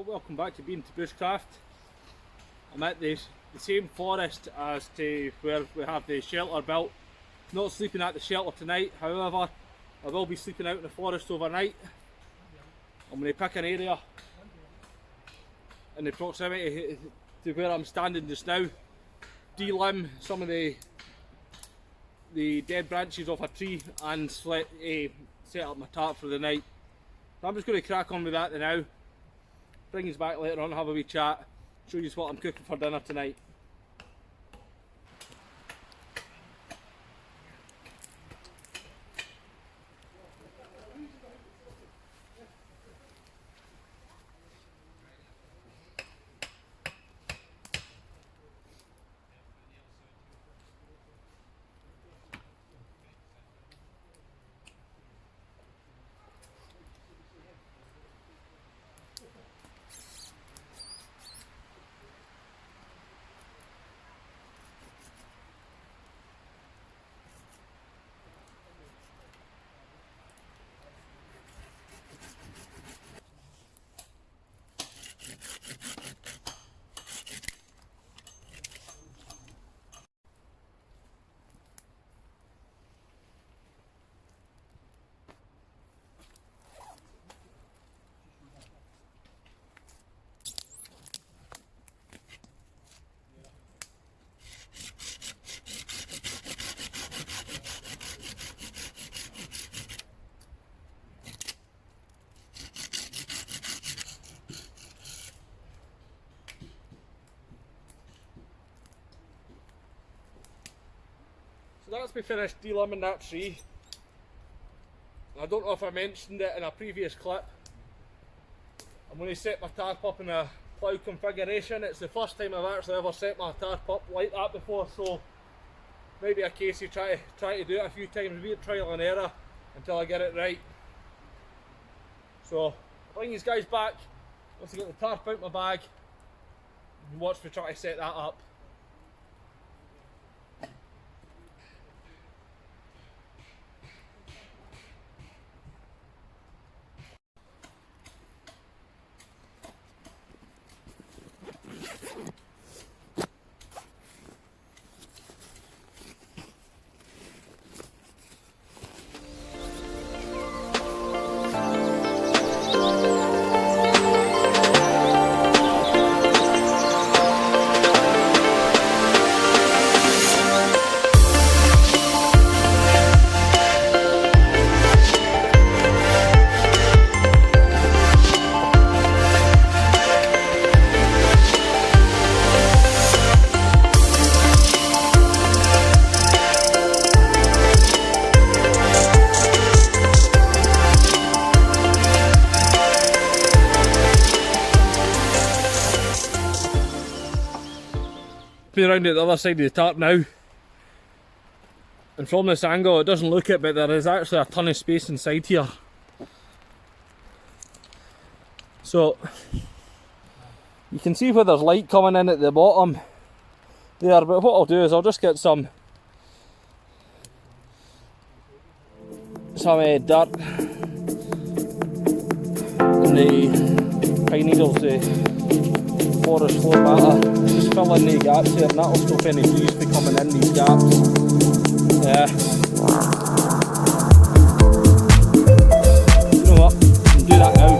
Well, welcome back to Being to Bushcraft. I'm at the same forest as to where we have the shelter built. Not sleeping at the shelter tonight, however, I will be sleeping out in the forest overnight. I'm going to pick an area in the proximity to where I'm standing just now, delimb some of the dead branches off a tree and set up my tarp for the night. So I'm just going to crack on with that now. Bring us back later on, have a wee chat, show you what I'm cooking for dinner tonight. So that's me finished delimbing that tree. I don't know if I mentioned it in a previous clip. I'm going to set my tarp up in a plough configuration. It's the first time I've actually ever set my tarp up like that before, so maybe a case of try to do it a few times, weird trial and error until I get it right. So I'll bring these guys back once I get the tarp out my bag and watch me try to set that up. Around at the other side of the tarp now, and from this angle it doesn't look it, but there is actually a ton of space inside here. So you can see where there's light coming in at the bottom there, but what I'll do is I'll just get some dirt and the pine needles, the forest floor matter, just fill in the gaps here, and that'll stop any breeze from coming in these gaps. You know what, I can do that now.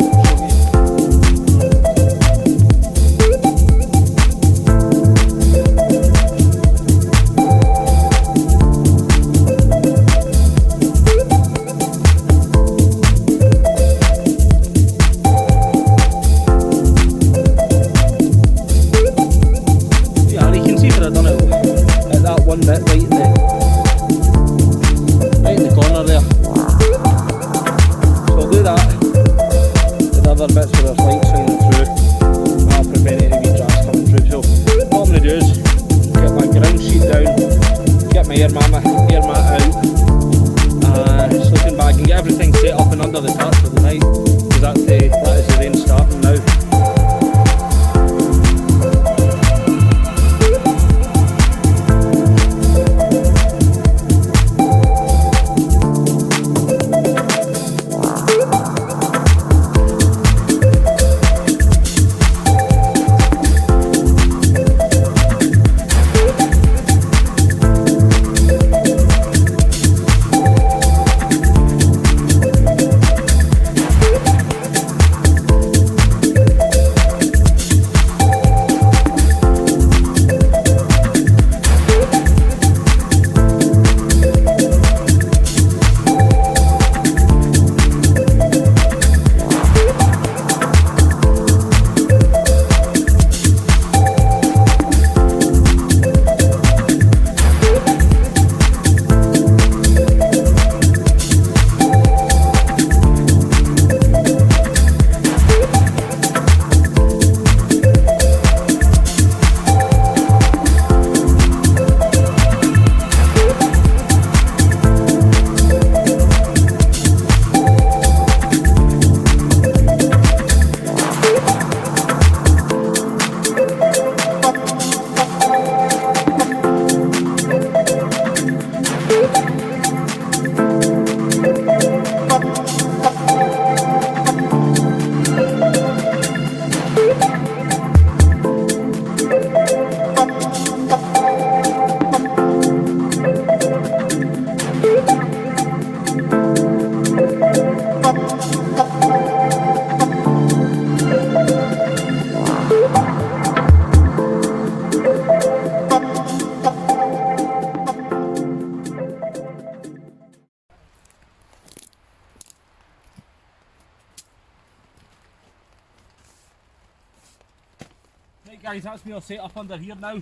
Right guys, that's me all set up under here now.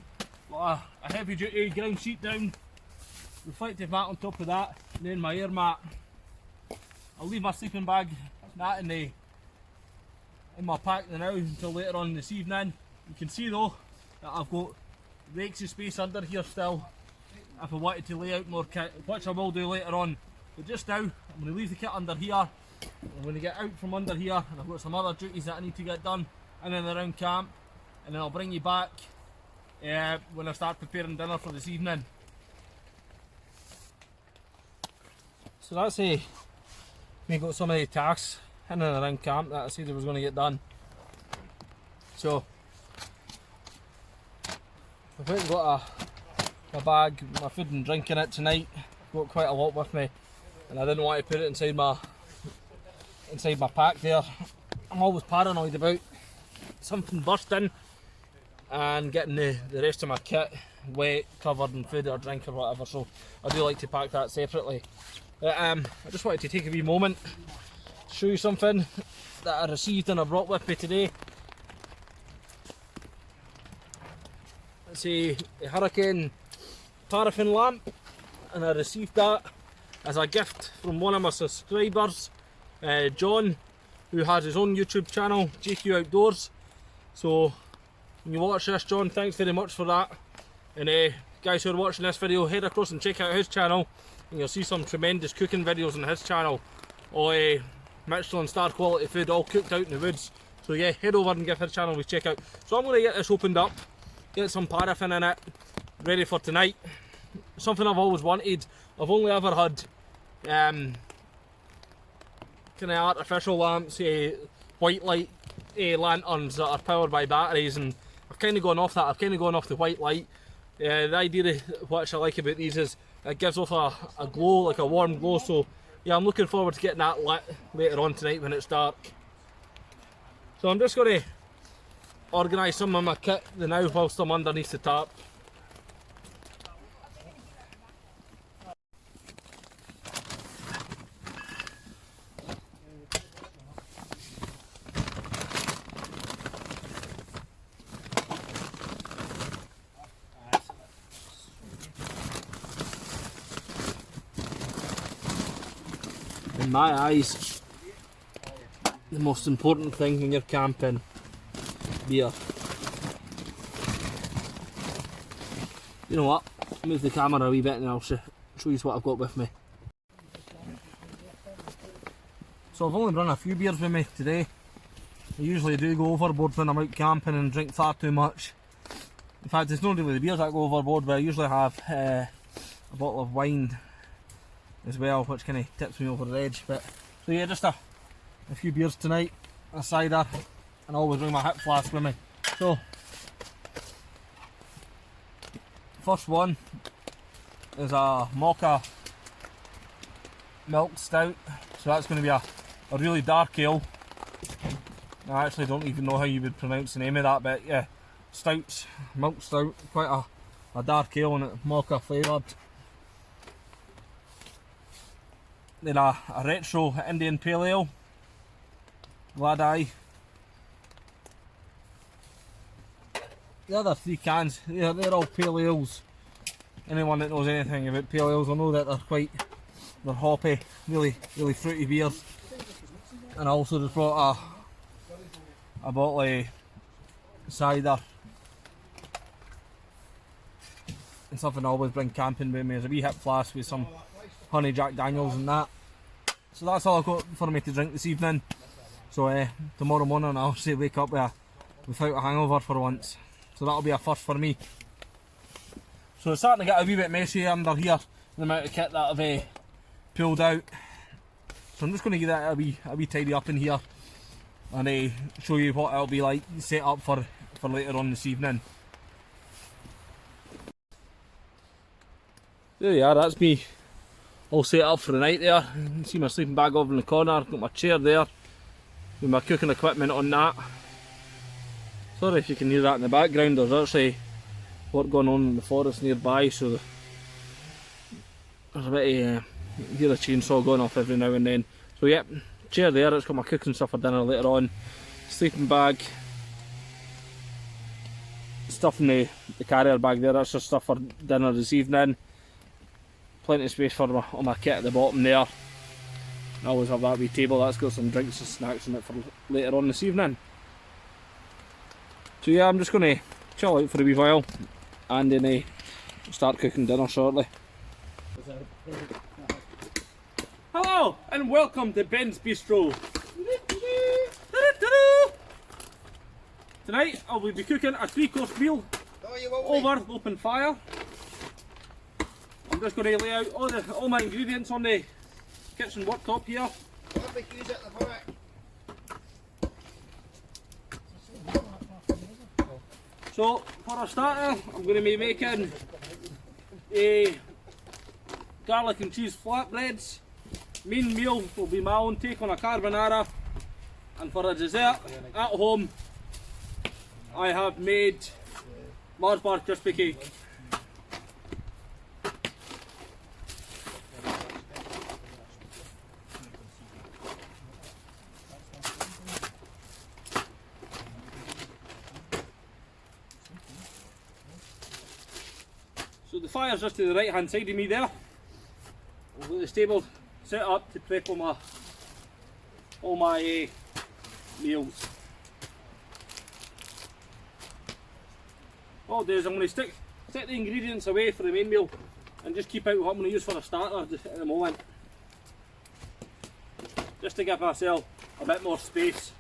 Got a heavy duty ground sheet down, reflective mat on top of that, and then my air mat. I'll leave my sleeping bag that in my pack now until later on this evening. You can see though that I've got rakes of space under here still if I wanted to lay out more kit, which I will do later on. But just now I'm going to leave the kit under here. I'm going to get out from under here, and I've got some other duties that I need to get done in and around camp, and then I'll bring you back when I start preparing dinner for this evening. So that's me got some of the tasks in and around camp that I said I was going to get done. So I've went and got a bag, my food and drink in it tonight. Got quite a lot with me, and I didn't want to put it inside my pack there. I'm always paranoid about something bursting and getting the rest of my kit wet, covered in food or drink or whatever, so I do like to pack that separately. I just wanted to take a wee moment to show you something that I received and I brought with me today. It's a Hurricane paraffin lamp, and I received that as a gift from one of my subscribers, John, who has his own YouTube channel, JQ Outdoors. So when you watch this, John, thanks very much for that. And guys who are watching this video, head across and check out his channel, and you'll see some tremendous cooking videos on his channel. All Michelin star quality food, all cooked out in the woods. So yeah, head over and give his channel a check out. So I'm going to get this opened up, get some paraffin in it, ready for tonight. Something I've always wanted. I've only ever had kind of artificial lamps, white light lanterns that are powered by batteries, and I've kind of gone off that. I've kind of gone off the white light. The idea of what I like about these is it gives off a glow, like a warm glow. So yeah, I'm looking forward to getting that lit later on tonight when it's dark. So I'm just going to organise some of my kit now whilst I'm underneath the tarp. In my eyes, the most important thing when you're camping, beer. You know what? Move the camera a wee bit and I'll show you what I've got with me. So I've only brought a few beers with me today. I usually do go overboard when I'm out camping and drink far too much. In fact, it's not really the beers that go overboard, but I usually have a bottle of wine as well, which kind of tips me over the edge. But so yeah, just a few beers tonight, a cider, and I always bring my hip flask with me. So first one is a Mocha milk stout. So that's going to be a really dark ale. I actually don't even know how you would pronounce the name of that, but yeah, stouts, milk stout, quite a dark ale and it's mocha flavoured. Then a retro Indian Pale Ale, Glad Eye. The other three cans, they're all pale ales. Anyone that knows anything about pale ales will know that they're hoppy, really fruity beers. And I also just brought a bottle of cider. And something I always bring camping with me is a wee hip flask with some honey Jack Daniels and that. So that's all I've got for me to drink this evening. So tomorrow morning I'll say wake up without a hangover for once. So that'll be a first for me. So it's starting to get a wee bit messy under here, the amount of kit that I've pulled out. So I'm just going to give that a wee tidy up in here and show you what it'll be like set up for later on this evening. There you are, that's me all set up for the night there. You can see my sleeping bag over in the corner, got my chair there with my cooking equipment on that. Sorry if you can hear that in the background, there's actually work going on in the forest nearby, so there's a bit of, you can hear a chainsaw going off every now and then. So yep, chair there, it's got my cooking stuff for dinner later on, sleeping bag, stuff in the carrier bag there, that's just stuff for dinner this evening. Plenty of space for all my kit at the bottom there. I always have that wee table, that's got some drinks and snacks in it for later on this evening. So yeah, I'm just going to chill out for a wee while and then start cooking dinner shortly. Hello and welcome to Ben's Bistro. Tonight I will be cooking a 3-course meal over open fire. I'm just going to lay out all my ingredients on the kitchen worktop here. So for a starter, I'm going to be making a garlic and cheese flatbreads. Main meal will be my own take on a carbonara, and for a dessert at home I have made Mars bar crispy cake. So the fire's just to the right hand side of me there. I've got this table set up to prep all my meals. What I'll do is I'm going to set the ingredients away for the main meal and just keep out what I'm going to use for a starter at the moment. Just to give myself a bit more space.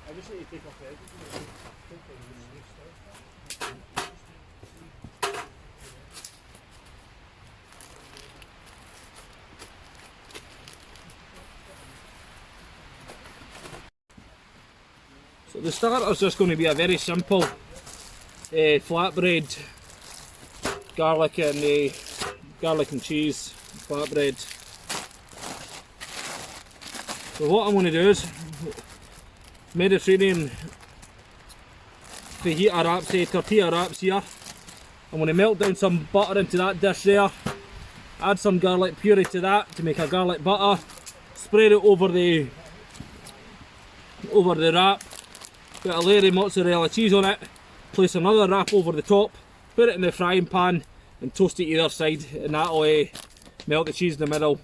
I just need to take off the edges. So the starter is just going to be a very simple flatbread, garlic and cheese flatbread. So what I'm going to do is Mediterranean fajita wraps, tortilla wraps here. I'm going to melt down some butter into that dish there, add some garlic puree to that to make a garlic butter, spread it over the wrap, put a layer of mozzarella cheese on it, place another wrap over the top, put it in the frying pan and toast it either side, and that'll melt the cheese in the middle.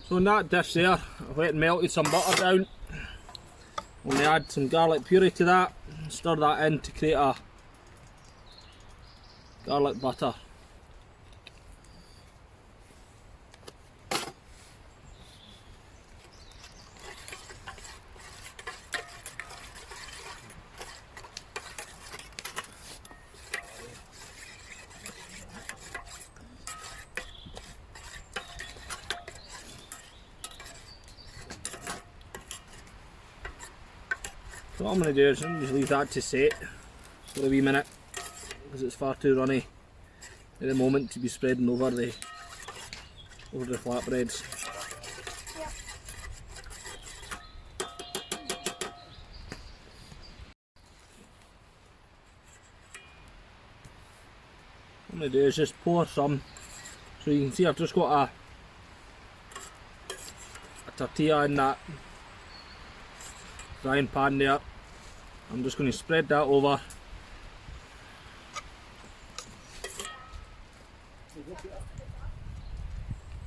So in that dish there, I've went and melted some butter down. I'm going to add some garlic puree to that, stir that in to create a garlic butter. So what I'm going to do is just leave that to set for a wee minute, because it's far too runny at the moment to be spreading over the flatbreads. What I'm going to do is just pour some, so you can see I've just got a tortilla in that frying pan there. I'm just going to spread that over.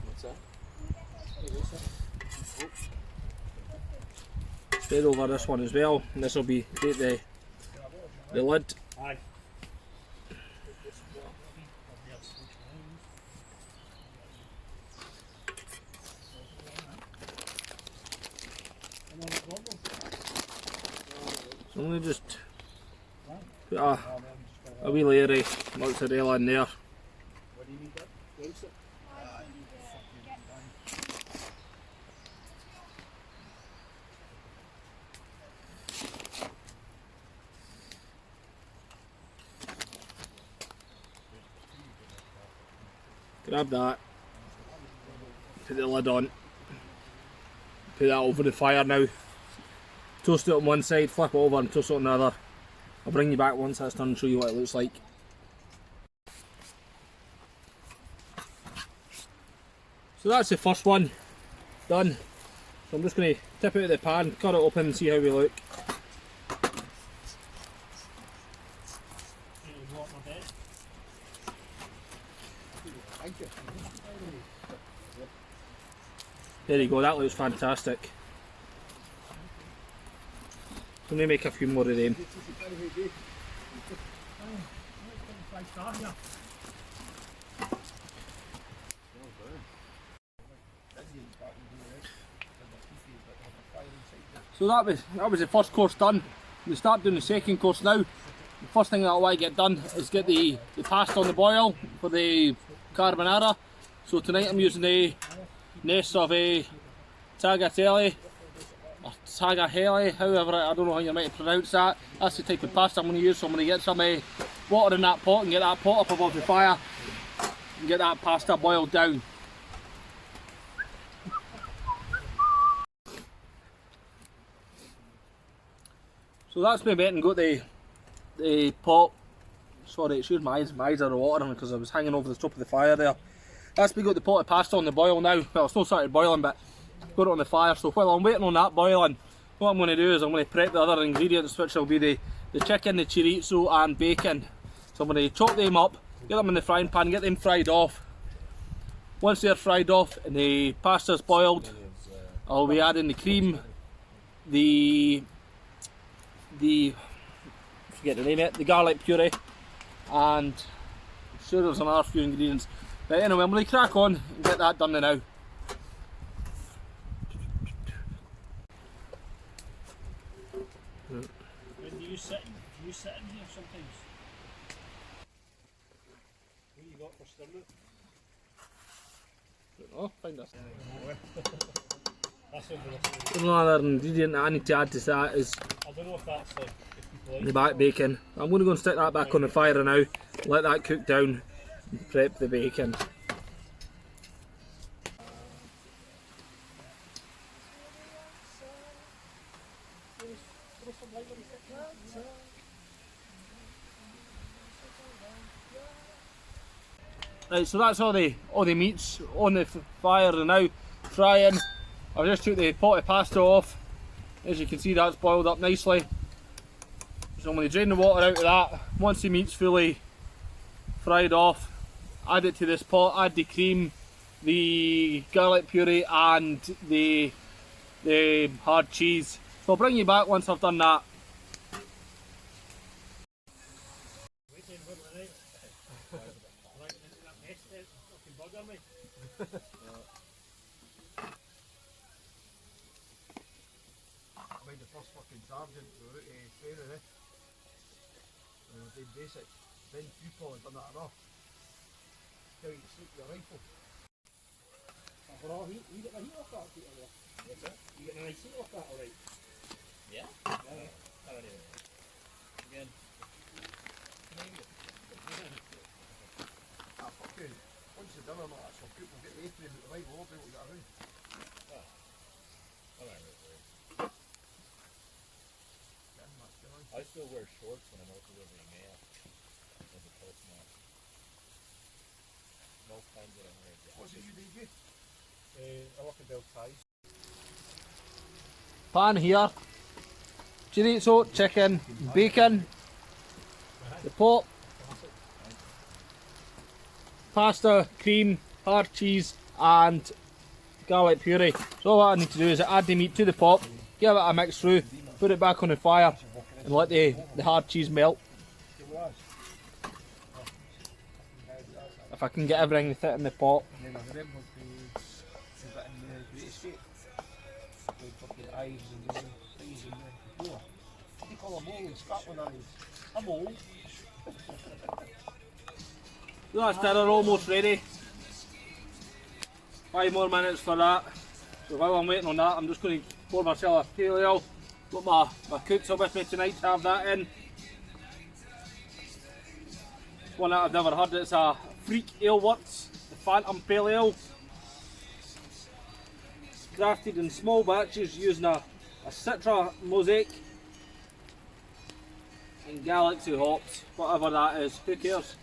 What's that? Spread over this one as well, and this will be the lid. So I'm going to just put a wee layer of mozzarella in there. Grab that, put the lid on, put that over the fire now. Toast it on one side, flip it over and toast it on the other. I'll bring you back once that's done and show you what it looks like. So that's the first one done. So I'm just going to tip it out of the pan, cut it open and see how we look. There you go, that looks fantastic. I'm going to make a few more of them. So that was the first course done. We start doing the second course now. The first thing that I want to get done is get the pasta on the boil for the carbonara. So tonight I'm using the nest of a tagliatelle or tagliatelle, however, I don't know how you might pronounce that. That's the type of pasta I'm going to use. So I'm going to get some water in that pot and get that pot up above the fire and get that pasta boiled down. So that's me went and got the pot. Sorry, excuse my eyes are watering because I was hanging over the top of the fire there. That's me got the pot of pasta on the boil now. Well, it's not started boiling, but got it on the fire. So while I'm waiting on that boiling, what I'm going to do is I'm going to prep the other ingredients, which will be the chicken, the chorizo and bacon. So I'm going to chop them up, get them in the frying pan, get them fried off. Once they're fried off and the pasta's boiled, I'll be adding the cream, the forget the name of it, the garlic puree, and I'm sure there's another few ingredients. But anyway, I'm going to crack on and get that done now. When do you sit in here sometimes? What you got for stirring it? Oh, find us. That's Another ingredient that I need to add to that is I don't know if that's like the back bacon. I'm going to go and stick that back on the fire now, let that cook down and prep the bacon. Right, so that's all the meats on the fire now frying. I've just took the pot of pasta off. As you can see, that's boiled up nicely. So I'm going to drain the water out of that. Once the meat's fully fried off, add it to this pot, add the cream, the garlic puree and the hard cheese. So I'll bring you back once I've done that. I made the first fucking sergeant without training, eh? And I did basic. Then you probably done that enough. How you sleep with a rifle. Well, you get the heat off that, Peter? What's that? You get a nice heat off that, alright? Yeah? Yeah. I don't even. Again. Ah, fucking. Once you're done on all that stuff, people get the apron out the rifle, all people get around. I still wear shorts when I'm out delivering mail as a postman. Most times that I'm wearing jackets. What's it you do? I work in Bell Ties. Pan here, chorizo, chicken, bacon, the pot, pasta, cream, hard cheese and garlic puree. So all I need to do is add the meat to the pot, give it a mix through, put it back on the fire and let the hard cheese melt. If I can get everything to fit in the pot. So that's dinner almost ready. 5 more minutes for that. So while I'm waiting on that, I'm just going to pour myself a pale ale. Got my cooks are with me tonight to have that in. One that I've never heard, it's a Freak Ale Works, the Phantom Pale Ale. Crafted in small batches using a a Citra Mosaic and Galaxy hops, whatever that is, who cares?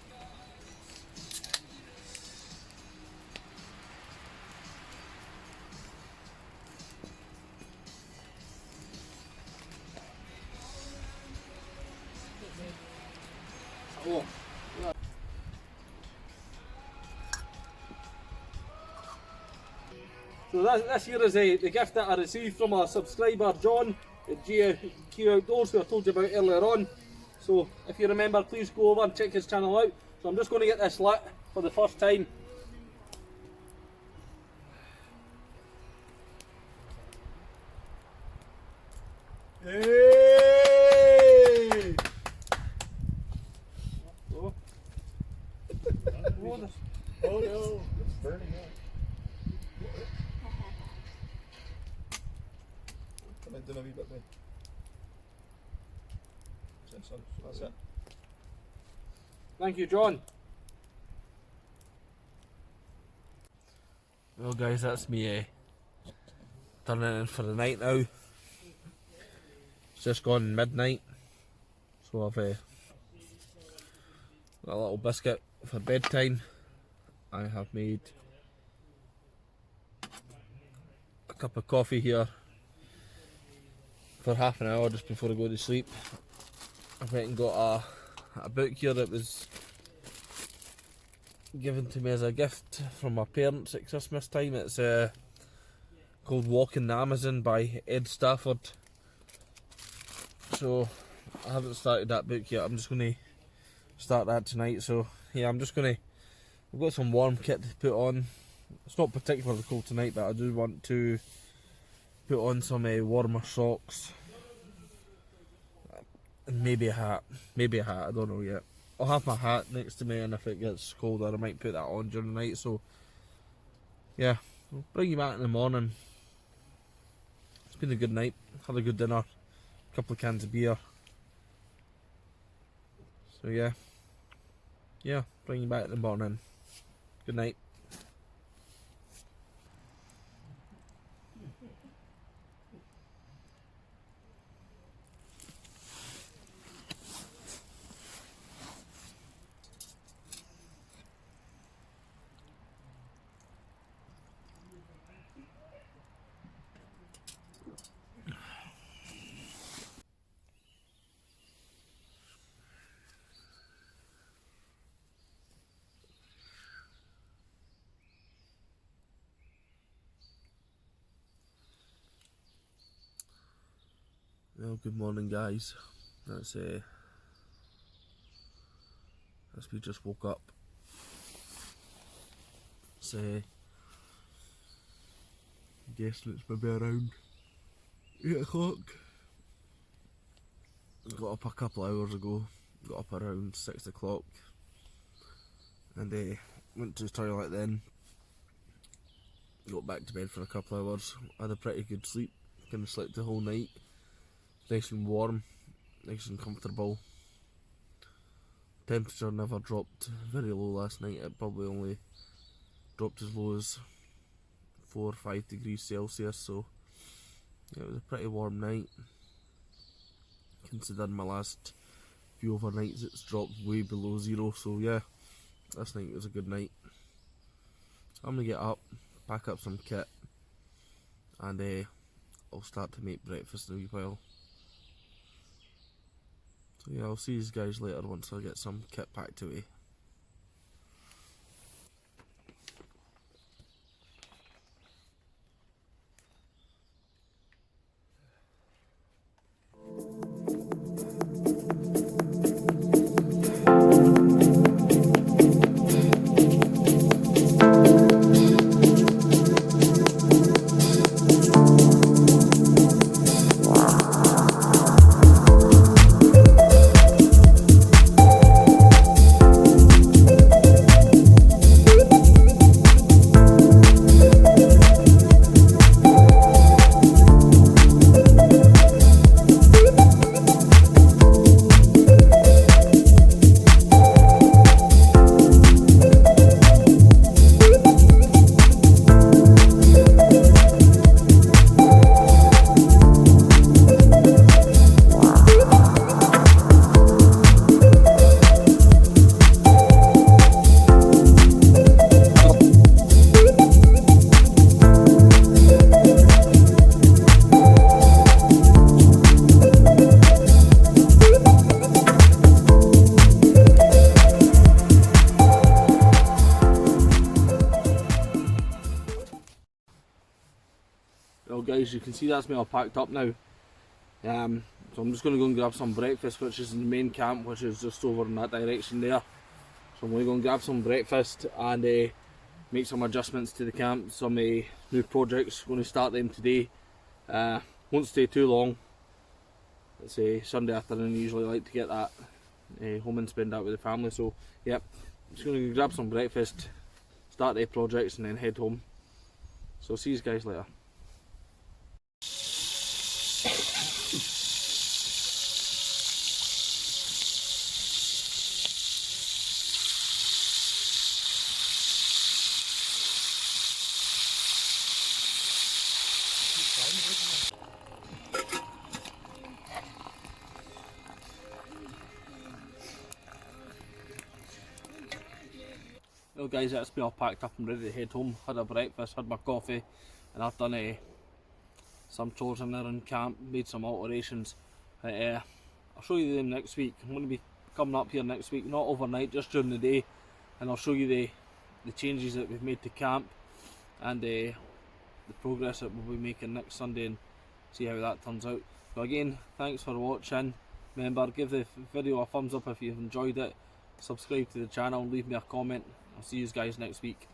Oh. So this here is the gift that I received from a subscriber, John, at GQ Outdoors, who I told you about earlier on. So if you remember, please go over and check his channel out. So I'm just going to get this lit for the first time. Hey! Oh. Oh, Oh no, it's burning up. Come in, do a wee bit, mate. That's it. Thank you, John. Well guys, that's me turning in for the night now. It's just gone midnight, so I've got a little biscuit for bedtime. I have made a cup of coffee here for half an hour just before I go to sleep. I've went and got a book here that was given to me as a gift from my parents at Christmas time. It's called Walking the Amazon by Ed Stafford. So I haven't started that book yet. I'm just going to start that tonight. So yeah, I'm just going to, I've got some warm kit to put on. It's not particularly cold tonight, but I do want to put on some warmer socks and maybe a hat. Maybe a hat, I don't know yet. I'll have my hat next to me, and if it gets colder I might put that on during the night. So yeah, I'll bring you back in the morning. It's been a good night, had a good dinner, a couple of cans of beer. So yeah, bring you back in the morning. Good night. Well, good morning guys. That's as we just woke up. It's I'm guessing it's maybe around 8 o'clock. Got up a couple of hours ago. Got up around 6 o'clock and went to the toilet then. Got back to bed for a couple of hours. Had a pretty good sleep. Kind of slept the whole night. Nice and warm, nice and comfortable. Temperature never dropped very low last night. It probably only dropped as low as 4 or 5 degrees Celsius, so yeah, it was a pretty warm night. Considering my last few overnights it's dropped way below zero, so yeah, last night was a good night. So I'm gonna get up, pack up some kit, and I'll start to make breakfast in a wee while. So yeah, I'll see you guys later once I get some kit packed away. guys, you can see that's me all packed up now. So I'm just going to go and grab some breakfast, which is in the main camp, which is just over in that direction there. So I'm going to go and grab some breakfast and make some adjustments to the camp. Some new projects, going to start them today. Won't stay too long. It's a Sunday afternoon, I usually like to get that home and spend that with the family. So yep, just going to grab some breakfast, start the projects and then head home. So see you guys later. Well guys, that's me all packed up and ready to head home. Had a breakfast, had my coffee, and I've done some chores in there in camp, made some alterations. I'll show you them next week. I'm going to be coming up here next week, not overnight, just during the day, and I'll show you the changes that we've made to camp and the progress that we'll be making next Sunday and see how that turns out. So again, thanks for watching. Remember, give the video a thumbs up if you've enjoyed it. Subscribe to the channel, leave me a comment. I'll see you guys next week.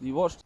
You watched